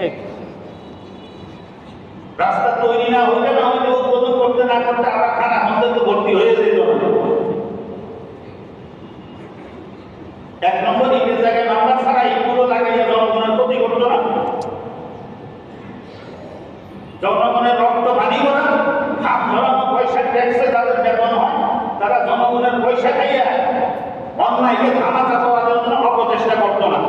ঠিক। রাস্তা তৈরি না হইলে উদ্বোধন করতে না করতে আবার খারাপ মধ্যে তো ভর্তি হয়ে যেত। এক নম্বর ইটের জায়গায় নাম্বার ছাড়া ইটগুলো লাগাইয়া জনগণের ক্ষতি করতো না। জনগণের রক্ত পানি করা, হাত ধরানো পয়সা ট্যাক্সে যাদের বেতন হয় তারা জনগণের পয়সা খাইয়া অন্যায়কে ধামাচা দেওয়ার জন্য অপচেষ্টা করতো না।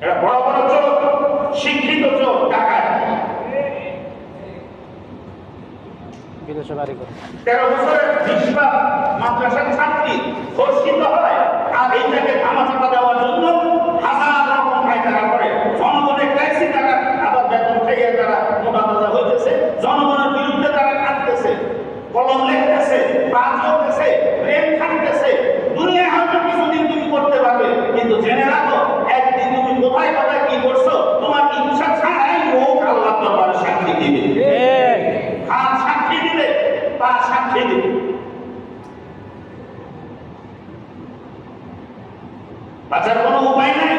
এটা বড় বড় চোর, শিক্ষিত চোর, টাকায় 13 বছরের বিশবা মাদ্রাসার ছাত্রী ধর্ষিত হয়, আর এইটাকে ধামাচাপা দেওয়ার জন্য হাজার রকম পায়তারা করে। জনগণের ট্যাক্সি টাকা আবার বেতন খাইয়ে তারা মোটা তাজা হইতেছে, জনগণের বিরুদ্ধে তারা কাটতেছে, কলম লিখতেছে, বাজ করতেছে, ব্রেন খাটতেছে। দুনিয়ায় হয়তো কিছুদিন তুমি করতে পারবে, কিন্তু জেনে রাখো একদিন তুমি কোথায় কোথায় কি করছো তোমার ইচ্ছা ছাড়াই মুখ আল্লাহ দরবারে সাক্ষী দিবে। হাত সাক্ষী দিবে, পা সাক্ষী দিবে। বাঁচার কোনো উপায় নাই।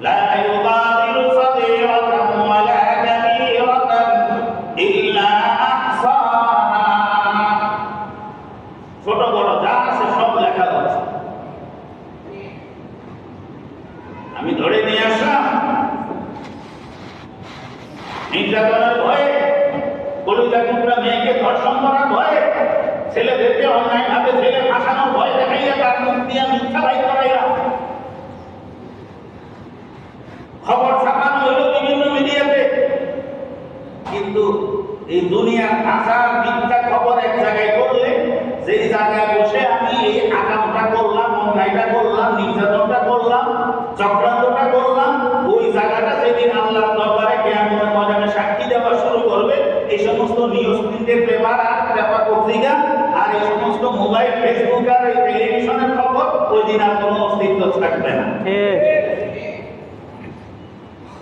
লা ইউগাদিরু সাগীরাতান ওয়ালা কাবীরাতান ইল্লা আহসাহা। ছোট বড় যা আছে সব লেখা আছে। আমি ধরে নিয়ে আসলাম নির্যাতনের ভয়ে, কলিজা টুকরা মেয়েকে ধর্ষণ করার ভয়ে, ছেলেদেরকে অন্যায় ভাবে ছেলে ফাঁসানোর ভয় দেখাইয়া তার মুখ দিয়ে মিথ্যা বাই করাইয়া খবর ছাপানো হইল বিভিন্ন মিডিয়াতে। কিন্তু এই দুনিয়ার আসার মিথ্যা খবর এক জায়গায় করলে, যেই জায়গায় বসে আমি এই আকামটা করলাম, অন্যায়টা করলাম, নির্যাতনটা করলাম, চক্রান্তটা করলাম, ওই জায়গাটা যেদিন আল্লাহর দরবারে কিয়ামতের ময়দানে সাক্ষী দেওয়া শুরু করবে, এই সমস্ত নিউজ প্রিন্টের পেপার আর পেপার পত্রিকা আর এই সমস্ত মোবাইল, ফেসবুক আর এই টেলিভিশনের খবর, ওই দিন আর কোনো অস্তিত্ব থাকবে না।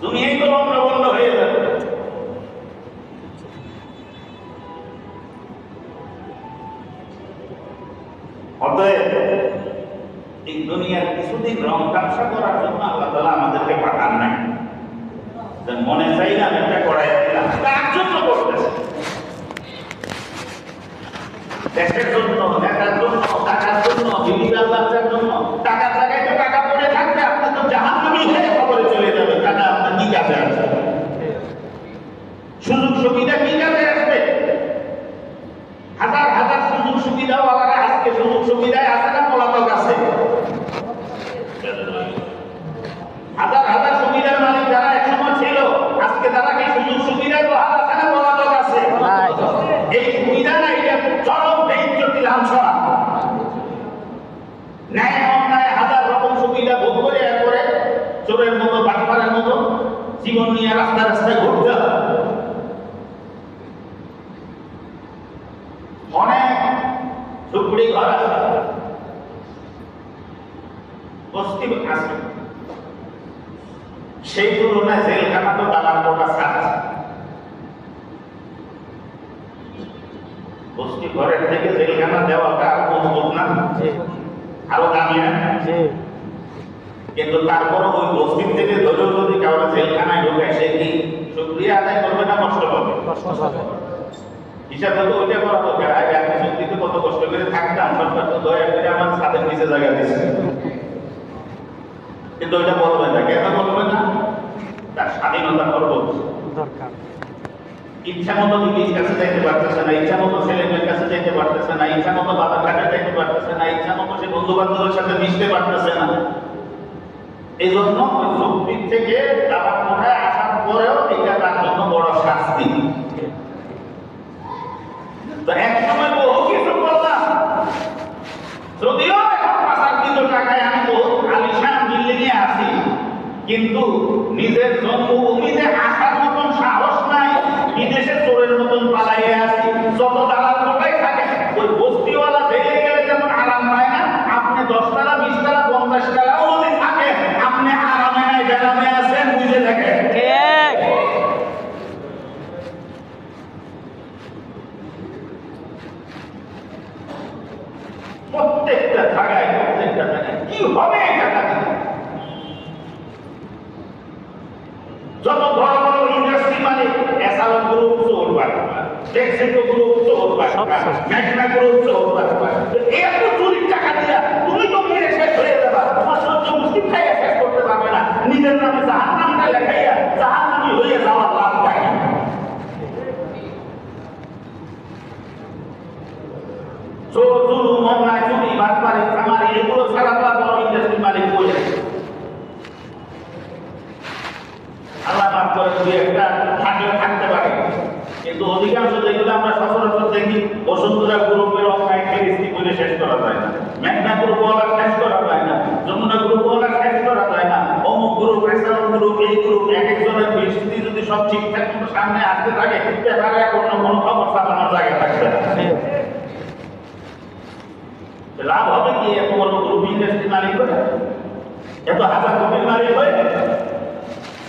দুনিয়াই তো লন্ডভন্ড হয়ে যাবে। অতএব এই দুনিয়ার কিছুদিন রং তামসা করার জন্য আল্লাহ তাআলা আমাদেরকে পাঠান নাই। মনে চাইলাম এটা করাই দিলাম, তার জন্য করতেছে, দেশের জন্য, নেতার জন্য, টাকার জন্য, বিবিধার বাচ্চার জন্য। টাকার জায়গায় তো টাকা পড়ে থাকবে, আপনি তো জাহান্নামী হয়ে কবরে চলে যাবে। টাকা আপনার কি কাজে আসবে? সুযোগ সুবিধা কি কাজে আসবে? হাজার হাজার সুযোগ সুবিধাওয়ালারা আজকে সুযোগ সুবিধায় আছে না পলাতক আছে? হাজার হাজার সুবিধার মালিক যারা একসময় ছিল, আজকে তারা কি সুযোগ সুবিধায় বহাল আছে না পলাতক আছে? এই সুবিধা না, এটা চরম বেইজ্জতি লাঞ্ছনা। ন্যায় অন্যায় হাজার রকম সুবিধা ভোগ করে এরপরে চোরের মতো, বাটপারের মতো জীবন নিয়ে রাস্তা রাস্তায় ঘুরতে হয়। অনেক ঝুপড়ি ঘর আছে, বস্তি আছে, সেই তুলনায় জেলখানা তো দালাল কোটা ছাড়ছে। বস্তি ঘরের থেকে জেলখানা দেওয়াটা আরো মজবুত না, আরো দামি না? কিন্তু তারপরে ওই বস্তির থেকে ধরেও যদি কাউকে জেলখানায় ঢোকে, সে কি শুকরিয়া আদায় করবে না কষ্ট পাবে? হিসাব তো ওইটা করা দরকার। আগে আমি সত্যিতে কত কষ্ট করে থাকতাম, সরকার তো দয়া করে আমার ছাদের নিচে জায়গা দিচ্ছে, কিন্তু ওইটা বলবে না। কেন বলবে না? তার স্বাধীনতা করবো দরকার। ইচ্ছা মতো দিদির কাছে যাইতে পারতেছে না, ইচ্ছা মতো ছেলে মেয়ের কাছে যাইতে পারতেছে না, ইচ্ছা মতো বাবার কাছে যাইতে পারতেছে না, ইচ্ছা মতো সে বন্ধু বান্ধবের সাথে মিশতে পারতেছে না। এই জন্য ওই যুক্তির থেকে তারা কোথায় আসার পরেও এটা তার জন্য বড় শাস্তি। তো এক সময় বহু কিছু করলাম, যদিও এখন 5-8 টাকায় আমি বহু আলিশান বিল্ডিং এ আছি, কিন্তু নিজের জন্মভূমিতে আসার মতন সাহস নাই। বিদেশে চোরের মতন পালাইয়ে আছি। যত দালাল কোটাই থাকে, ওই বস্তিওয়ালা জেলে গেলে যেমন আরাম পায় না, আপনি 10 টাকা 20 টাকা 50 টাকাও যদি থাকে, আপনি আরামে নাই বেড়ামে আছেন, বুঝে থাকেন। প্রত্যেকটা জায়গায় কি হবে এই টাকা দিয়ে? যত বড় বড় ইন্ডাস্ট্রি মালিক, এসালন গ্রুপ চোর বাটপার, টেক্সিকো গ্রুপ চোর বাটপার, ম্যাগনা গ্রুপ চোর বাটপার, এত চুরির টাকা দিয়া তুমি তো মেরে শেষ হয়ে যাবা, তোমার সহ্য মুসলিম খাইয়া শেষ করতে পারবে না, নিজের নামে জাহান্নামটা লেখাইয়া জাহান্নামী হয়ে যাওয়ার লাভ পাই। চোর, জুলুম, অন্যায়, চুরি, বাটপারি, চামারি এগুলো ছাড়া তো আর বড় ইন্ডাস্ট্রি মালিক বলে আল্লাহ মাফ করে দুই একটা থাকলে থাকতে পারে, কিন্তু অধিকাংশ যেগুলো আমরা সচরাচর দেখি বসুন্ধরা গ্রুপের অন্যায় ফেরিস্তি করে শেষ করা যায় না, মেঘনা গ্রুপ ওয়ালা শেষ করা যায় না, যমুনা গ্রুপ ওয়ালা শেষ করা যায় না, অমুক গ্রুপ, এসালন গ্রুপ, এই গ্রুপ, এক একজনের ফেরিস্তি যদি সব ঠিকঠাক মতো সামনে আসতে থাকে তারা কোনো কোনো খবর চালানোর জায়গা থাকবে না। লাভ হবে কি এত বড় গ্রুপ ইন্ডাস্ট্রি মালিক হয়ে, এত হাজার কোটির মালিক হয়ে?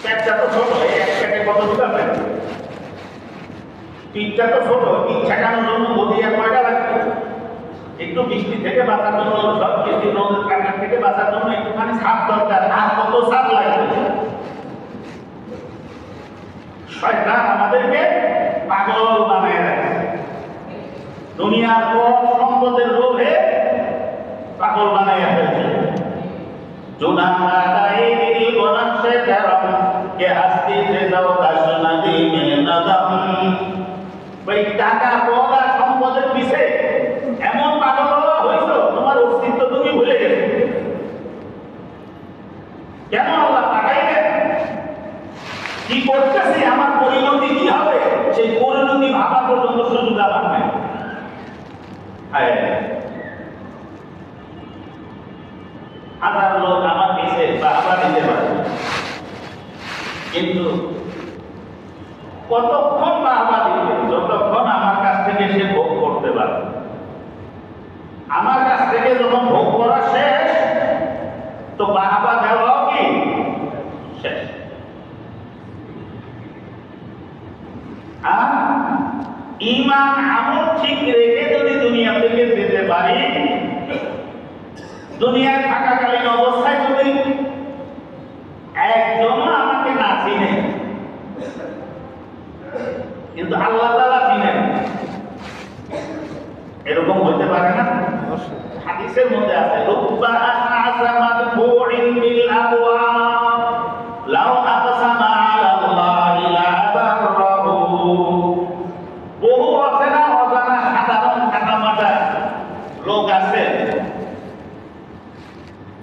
পেটটা তো ছোট, এক পেটে কত ঢুকাবে? পিঠটা তো ছোট, পিঠ ঠেকানোর জন্য গদি আর কয়টা লাগবে? একটু বৃষ্টি থেকে বাঁচার জন্য, সব বৃষ্টি রোদের কাটার থেকে বাঁচার জন্য একটুখানি ছাদ দরকার, আর কত ছাদ লাগবে? শয়তান আমাদেরকে পাগল বানায় রাখে, দুনিয়ার পর সম্পদের লোভে পাগল বানাইয়া ফেলছে। টাকা পয়সা সম্পদের পিছে এমন পাগল হয়েছ তোমার অস্তিত্ব তুমি ভুলে গেছো। কেন আল্লাহ পাঠাইলেন? কি করতেছি, আমার পরিণতি কি হবে, সেই পরিণতি ভাবা পর্যন্ত সুযোগ আমার নাই। হাজার লোক আমার পিছে বাবা দিতে পারে, কিন্তু কতক্ষণ বাবা দিবে? যতক্ষণ আমার কাছ থেকে সে ভোগ করতে পারবে। আমার কাছ থেকে যখন ভোগ করা শেষ, তো বাবা দেওয়াও কি শেষ। আর ঈমান আমল ঠিক রেখে যদি দুনিয়া থেকে যেতে পারি, দুনিয়ায় থাকাকালীন অবস্থায় যদি একজন আমাকে না চিনে, কিন্তু আল্লাহ তাআলা চিনেন, এরকম হইতে পারে না? হাদিসের মধ্যে আছে রুব্বা আযমাত বুইন বিল আবওয়াব লাউ আকসামা আলা আল্লাহি লা আবারহু। বহু অচেনা অজানা সাধারণ খাটামাটা লোক আছে,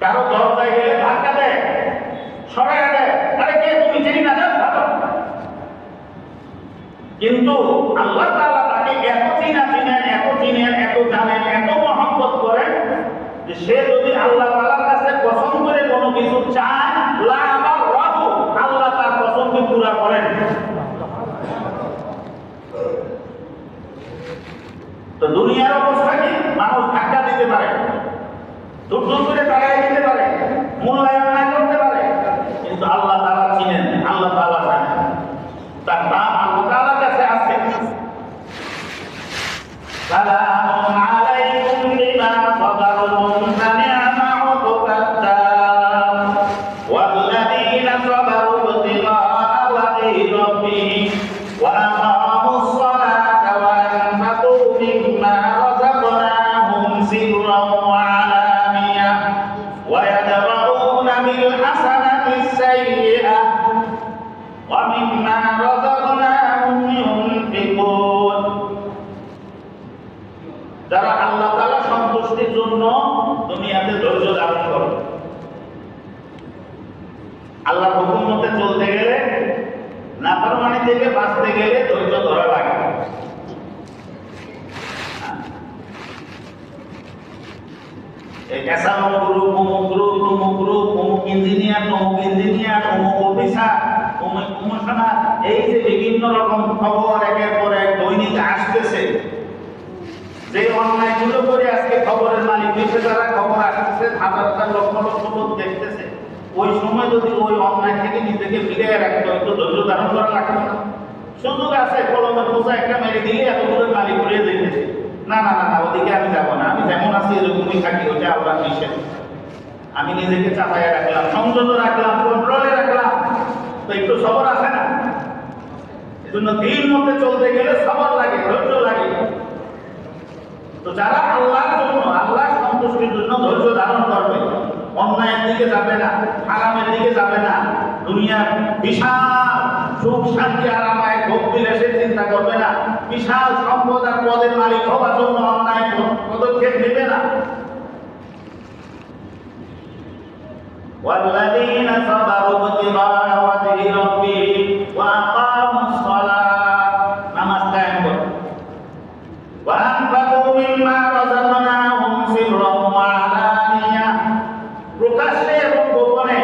কারো দরজায় গেলে ধাক্কা দেয়, সরাইয়া দেয়, আরে কে তুমি, চিনি না, যাও ভালো। কিন্তু আল্লাহ তাআলা তাকে এত চিনেন, এত জানেন, এত মহব্বত করেন যে সে যদি আল্লাহ তাআলার কাছে কসম করে কোনো কিছু চায়, লা আবারহু, আল্লাহ তার কসমকে পুরা করেন। তো দুনিয়ার অবস্থা কি? মানুষ ধাক্কা দিতে পারে, দূর করে তাড়াই দিতে পারে, মূল্যায়ন না করতে পারে, কিন্তু আল্লাহ তাআলা চিনেন, আল্লাহ তাআলা জানেন, তার নাম আল্লাহ তাআলার কাছে আছে। সালামুন আলাইকুম বিমা সাবারতুম ফানি'মা উকবাত-দার ওয়াল্লাযীনা সাবারু ইবতিগা'a ওয়াজহি রাব্বিহিম ওয়া আকামুস-সালাতা ওয়া আনফাকু মিম্মা রাযাকনাহুম সিররান ওয়া আলানিয়াহ ওয়া ইয়াদরাউনা বিল হাসানাতি as-sayyi'ah ওয়া মিম্মা রাযাকনাহুম ইউনফিকুন। যারা আল্লাহ তাআলা সন্তুষ্টির জন্য দুনিয়াতে ধৈর্য ধারণ করে, আল্লাহর হুকুম মতে চলতে গেলে, নাফরমানি থেকে বাঁচতে গেলে ধৈর্য ধরা লাগে। এই এসালন গ্রুপ, অমুক গ্রুপ, তমুক গ্রুপ, অমুক ইঞ্জিনিয়ার, অমুক অফিসার, অমুক কমিশনার, এই যে বিভিন্ন রকম খবর একের পর এক দৈনিক আসতেছে, যে অন্যায়গুলো করে আজকে খবরের মালিক হয়েছে, যারা খবর আসতেছে, হাজার হাজার লক্ষ লক্ষ লোক দেখতেছে, ওই সময় যদি ওই অন্যায় থেকে নিজেকে ফিরিয়ে রাখতে হয়, তো ধৈর্য ধারণ করা লাগবে না? সুযোগ আছে, কলমের পোষা একটা মেরে দিলে এতগুলো মালিক উড়িয়ে যেতেছে, না না না না, ওদিকে আমি যাবো না, আমি যেমন আছি এরকমই থাকি, ওটা আল্লাহর নিষেধ। আমি নিজেকে চাপাইয়া রাখলাম, সংযত রাখলাম, কন্ট্রোলে রাখলাম, তো একটু সবর আছে না? এজন্য দিন মধ্যে চলতে গেলে সবর লাগে, ধৈর্য লাগে। তো যারা আল্লাহর জন্য, আল্লাহর সন্তুষ্টির জন্য ধৈর্য ধারণ করবে, অন্যায়ের দিকে যাবে না, হারামের দিকে যাবে না, দুনিয়ার বিশাল সুখ শান্তি আরামায় ভোগ বিলাসের চিন্তা করবে না, বিশাল সম্পদ আর পদের মালিক হওয়ার জন্য অন্যায় পদক্ষেপ নেবে না। والذين صبروا ابتغاء وجه ربهم وأقاموا الصلاة নামাজ কায়েম করে وأنفقوا مما رزقناهم سرا وعلانية প্রকাশ্যে এবং গোপনে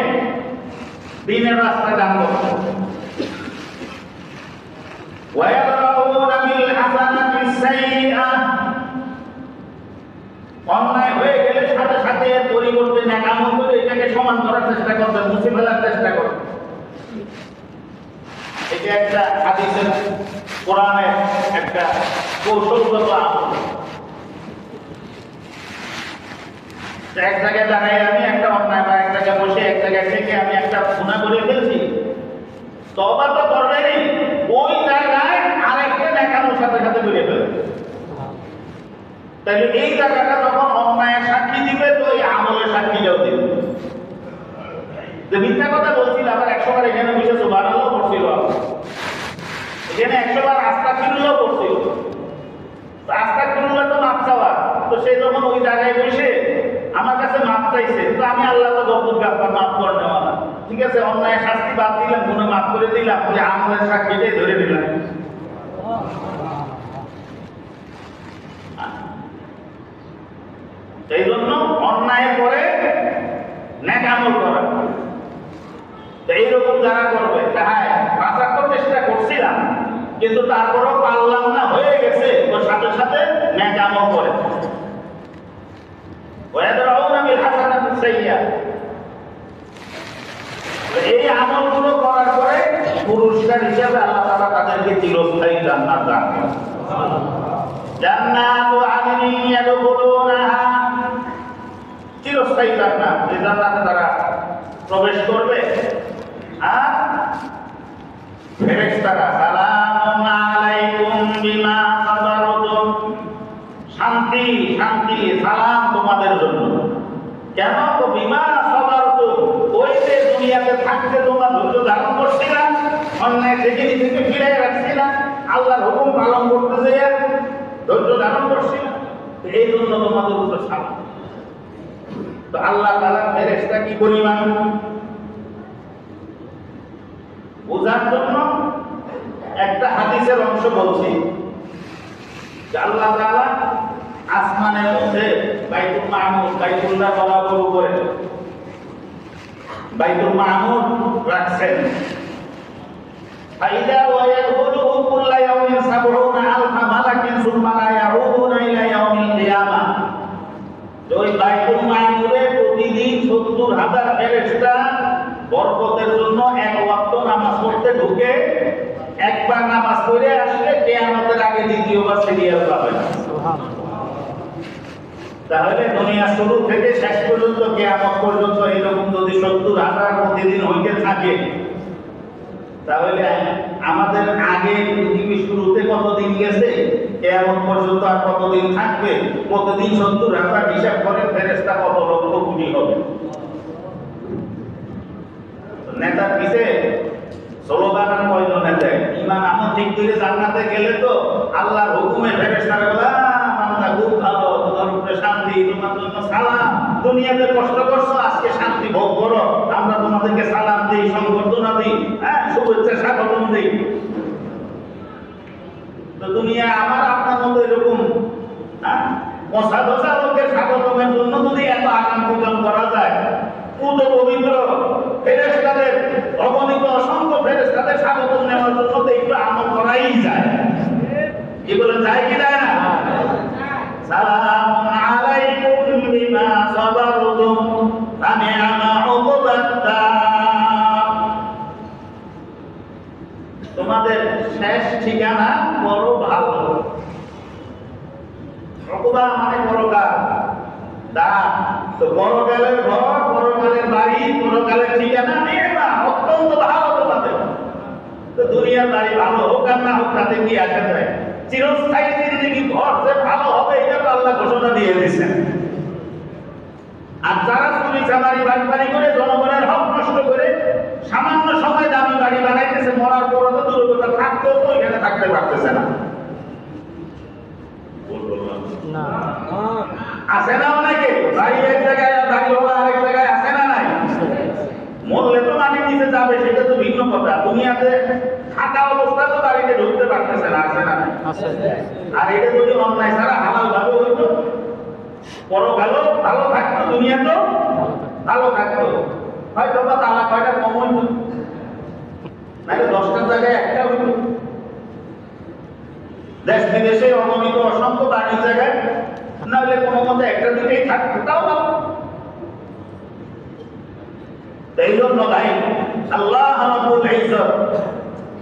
দ্বীনের রাস্তায় দান করে ويدرؤون بالحسنة السيئة অন্যায় হয়ে গেলে সাথে সাথে পরিবর্তে নেক আমল করে এটাকে সমান করার চেষ্টা করবে, মুছে ফেলার চেষ্টা করবে। এটা একটা হাদিসের, কোরআনের একটা কৌশলগত আমল। এক জায়গায় দাঁড়াই আমি একটা অন্যায়, বা এক জায়গায় বসে এক জায়গায় থেকে আমি একটা গুনাহ করে ফেলছি, তওবা তো করবেনই, ওই জায়গায় আরেকটা নেক আমল সাথে সাথে করে ফেলবে। তাহলে এই জায়গাটা যখন অন্যায়ের সাক্ষী দিবে, তো এই আমলের সাক্ষীটাও দিবে। যে মিথ্যা কথা বলছিল, আবার 100 বার এখানে বসে সুবহানাল্লাহ পড়ছিল, এখানে 100 বার আস্তাগফিরুল্লাহ পড়ছিল। তো আস্তাগফিরুল্লাহ তো মাপ চাওয়া, তো সে যখন ওই জায়গায় বসে আমার কাছে মাপ চাইছে, তো আমি আল্লাহ তো গফুর গাফফার, মাপ করে নেওয়া না, ঠিক আছে, অন্যায়ের শাস্তি বাদ দিলাম, গুনাহ মাফ করে দিলাম, ওই আমলের সাক্ষীটাই ধরে দিলাম। এই জন্য অন্যায় করে নেক আমল করা। এইরকম যারা করবে, হ্যাঁ বাঁচার তো চেষ্টা করছিলাম কিন্তু তারপরেও পারলাম না, হয়ে গেছে, ওর সাথে সাথে নেক আমল করে। ওয়ায়াদরাউনা বিল হাসানাতি সাইয়্যা, এই আমলগুলো করার পরে পুরস্কার হিসেবে আল্লাহ তাআলা তাদেরকে চিরস্থায়ী জান্নাত দান করেন। জান্নাতু আদনিন ইয়াদখুলুনাহা, চিরস্থায়ী জান্নাত, যে জান্নাতে তারা প্রবেশ করবে। আর ফেরেশতারা সালামুন আলাইকুম বিমা সাবারতুম, শান্তি শান্তি সালাম তোমাদের জন্য। কেন? তো বিমা সাবারতুম, ওই যে দুনিয়াতে থাকতে তোমরা ধৈর্য ধারণ করছিলাম, অন্যায় থেকে নিজেকে ফিরাই রাখছিলাম, আল্লাহর হুকুম পালন করতে যেয়ে ধৈর্য ধারণ করছিলাম, এই জন্য তোমাদের উপর সালাম। তো আল্লাহ তাআলার ফেরেশতা কি পরিমাণ বোঝার জন্য একটা হাদিসের অংশ বলছি। আল্লাহ তাআলা আসমানের মধ্যে বাইতুল মামুর, বাইতুল্লাহ বরাবর উপরে বাইতুল মামুর রাখছেন। ফাইদা ওয়া ইয়াদখুলুহু কুল্লা ইয়াউমিন ৭০,০০০ মালাকিন সুম্মা লা ইয়াউদুনা ইলা ইয়াউমিল কিয়ামাহ। ওই বাইতুল মামুরে প্রতিদিন ৭০,০০০ ফেরেশতা বরকতের জন্য এক ওয়াক্ত নামাজ পড়তে ঢুকে, একবার নামাজ পড়ে আসলে কিয়ামতের আগে দ্বিতীয়বার সিরিয়াল পাবে না। তাহলে দুনিয়া শুরু থেকে শেষ পর্যন্ত কিয়ামত পর্যন্ত এরকম যদি ৭০,০০০ প্রতিদিন হইতে থাকে, তাহলে আমাদের আগে পৃথিবী শুরুতে কতদিন গেছে, কিয়ামত পর্যন্ত আর কতদিন থাকবে, প্রতিদিন ৭০,০০০ হিসাব করে ফেরেশতা কত লক্ষ কোটি হবে। নেতার পিছে স্লোগান কয়জন নেতা, ইমান আমল ঠিক করে জান্নাতে গেলে তো আল্লাহর হুকুমে ফেরেশতারা বলে আমরা খুব ভালো, তোমার উপরে শান্তি, তোমার জন্য সালাম, দুনিয়াতে কষ্ট করছো, আজকে শান্তি ভোগ করো, আমরা তোমাদেরকে সালাম দিই, সংবর্ধনা দিই, হ্যাঁ শুভেচ্ছা স্বাগতম দিই। তো দুনিয়া আমার আপনার মতো এরকম মশা দশা লোকের স্বাগতমের জন্য যদি এত আকাম পূজন করা যায়, পুত পবিত্র ফেরেশতাদের, অগণিত অসংখ্য ফেরেশতাদের স্বাগতম নেওয়ার জন্য তো একটু আমল করাই যায়। কি বলে, যায় কি যায় না? সালামুন আলাইকুম বিমা সাবারতুম ফানি'মা উকবাদ-দার, তোমাদের শেষ ঠিকানা বড় ভালো। উকবা মানে পরকাল, দার, তো পরকালের ঘর, পরকালের ঠিকানা নির্মা অত্যন্ত ভালো তোমাদের। তো দুনিয়ার বাড়ি ভালো হোক আর না হোক তাতে কি আসা যায়? চিরস্থায়ী জিন্দেগি ঘর যে ভালো হবে এটা তো আল্লাহ ঘোষণা দিয়ে দিয়েছেন। আর যারা চুরি চামারি বাড়ি করে জনগণের হক নষ্ট করে সামান্য সময় দামি বাড়ি বানাইতেছে, মরার পর তো দুর্গতা থাকতেও তো এখানে থাকতে পারতেছে না। আছে না অনেকে বাড়ি এক জায়গায় বাড়ি হলো আরেক জায়গায়, আছে না নাই? মরলে তো মাটির নিচে যাবে সেটা তো ভিন্ন কথা। দুনিয়াতে থাকা অবস্থা তো বাড়িতে ঢুকতে পারতেছে না, আছে না নাই? আর এটা যদি অন্যায় ছাড়া হালাল ভাবে হইতো, পরকালও ভালো থাকতো, দুনিয়াতেও ভালো থাকতো। হয়তো বা তালা কয়টা কম হইতো, নাহলে 10টার জায়গায় একটা হইতো। দেশ বিদেশে অগণিত অসংখ্য বাড়ির জায়গায় নাহলে কোনো মতে একটা দুটেই থাকতো, তাও না। এই জন্য ভাই আল্লাহ রাব্বুল ইজ্জত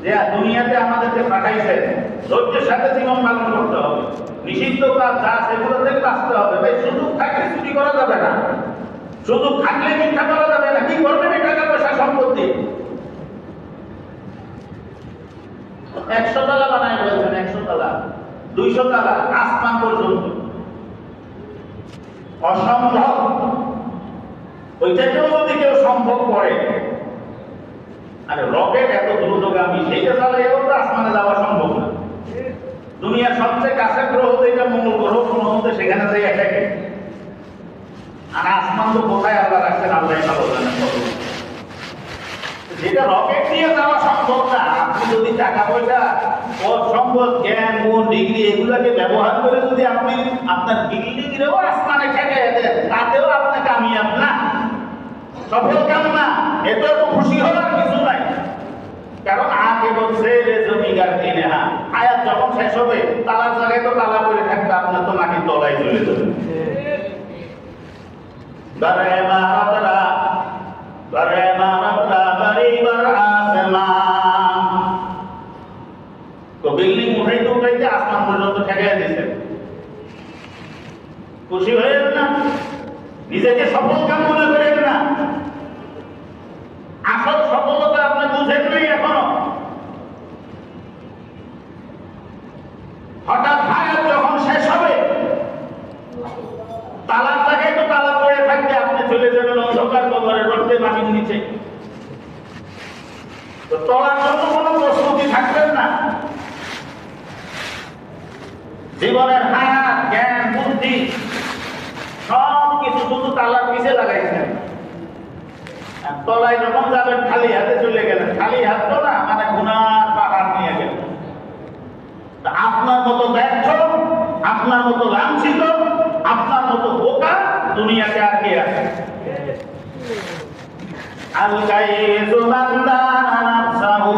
যে দুনিয়াতে আমাদেরকে পাঠাইছেন, ধৈর্যের সাথে জীবন পালন করতে হবে। নিষিদ্ধ কাজ যা সেগুলো থেকে বাঁচতে হবে। ভাই সুযোগ থাকলে চুরি করা যাবে না, সুযোগ থাকলে মিথ্যা করা যাবে না। কি করবেন এই টাকা পয়সা সম্পত্তি? 100 তালা বানায় বলছেন, 100 তালা 200 তালা আসমান পর্যন্ত অসম্ভব। ওইটাকেও যদি কেউ সম্ভব করে, আরে রকেট এত দ্রুতগামী, সেইটা চালাইও তো আসমানে যাওয়া সম্ভব না। দুনিয়ার সবচেয়ে কাছের গ্রহ যেটা মঙ্গল গ্রহ, কোনো মতে সেখানে যাই এটাকে। আর আসমান তো কোথায় আল্লাহ রাখছেন আল্লাহ ভালো জানেন। যেটা রকেট দিয়ে যাওয়া সম্ভব না, আপনি যদি টাকা পয়সা সম্পদ জ্ঞান গুণ ডিগ্রি এগুলাকে ব্যবহার করে যদি আপনি আপনার বিল্ডিংয়েও আসমানে ঠেকাই দেন, তাতেও আপনি কামিয়াব না, সফল কাম না। এত খুশি হওয়ার কিছু নাই। কারণ আগে বলছে জমিগার কিনে আয়াত যখন শেষ হবে তালার জায়গায় তো তালা করে থাকবে, আপনার তো মাটির তলায় চলে যাবে। তো বিল্ডিং উঠাইতে উঠাইতে আসমান পর্যন্ত ঠেকাই দিয়েছেন। খুশি হয়েন না, নিজেকে সফল কাম মনে করেন না। আসল সফলতা আপনি বুঝেন নাই এখনো। হঠাৎ হায়াত যখন শেষ হবে, তালার জায়গায় তো তালা পড়ে থাকবে, আপনি চলে যাবেন অন্ধকার কবরে, রক্তে মাটির নিচে। তো তলার জন্য কোনো প্রস্তুতি থাকবেন না। জীবনের হায়াত জ্ঞান বুদ্ধি সব কিছু শুধু তালার পিছে লাগাইছেন। তলায় যখন যাবেন খালি হাতে চলে গেলেন, খালি হাত তো না, মানে গুনার পাহাড় নিয়ে গেলেন। আপনার মতো ব্যর্থ, আপনার মতো লাঞ্ছিত, আপনার মতো বোকা দুনিয়াতে আর কে আছে? আল কাইয়িসু মান দানা নাফসাহু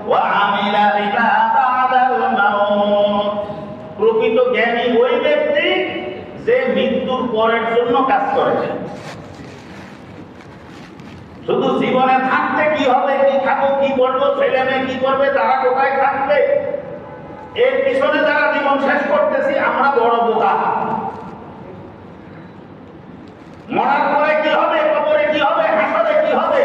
ওয়া আমিলা লিমা বা'দাল মাউত। প্রকৃত জ্ঞানী ওই ব্যক্তি যে মৃত্যুর পরের জন্য কাজ করে। শুধু জীবনে থাকতে কি হবে, কি খাবো, কি করবো, ছেলে মেয়ে কি করবে, তারা কোথায় থাকবে, এর পিছনে যারা জীবন শেষ করতেছি আমরা বড় বোকা। মরার পরে কি হবে, কবরে কি হবে, হাসরে কি হবে,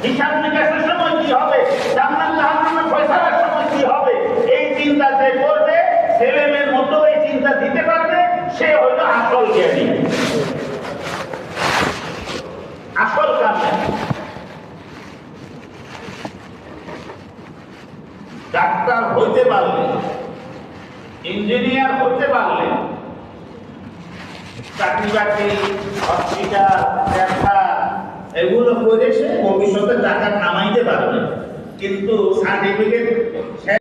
হিসাব নিকাশের সময় কি হবে, জান্নাত জাহান্নামের ফয়সালার সময় কি হবে, এই চিন্তা যে করবে, ছেলে মেয়ের মতো এই চিন্তা দিতে পারবে, সে হইল আসল জ্ঞানী, আসল কামিয়াব। ডাক্তার হইতে পারলে, ইঞ্জিনিয়ার হইতে পারলে, চাকরি বাকরি, হসপিটাল, ব্যবসা এগুলো করে সে ভবিষ্যতে টাকা কামাইতে পারবে, কিন্তু সার্টিফিকেট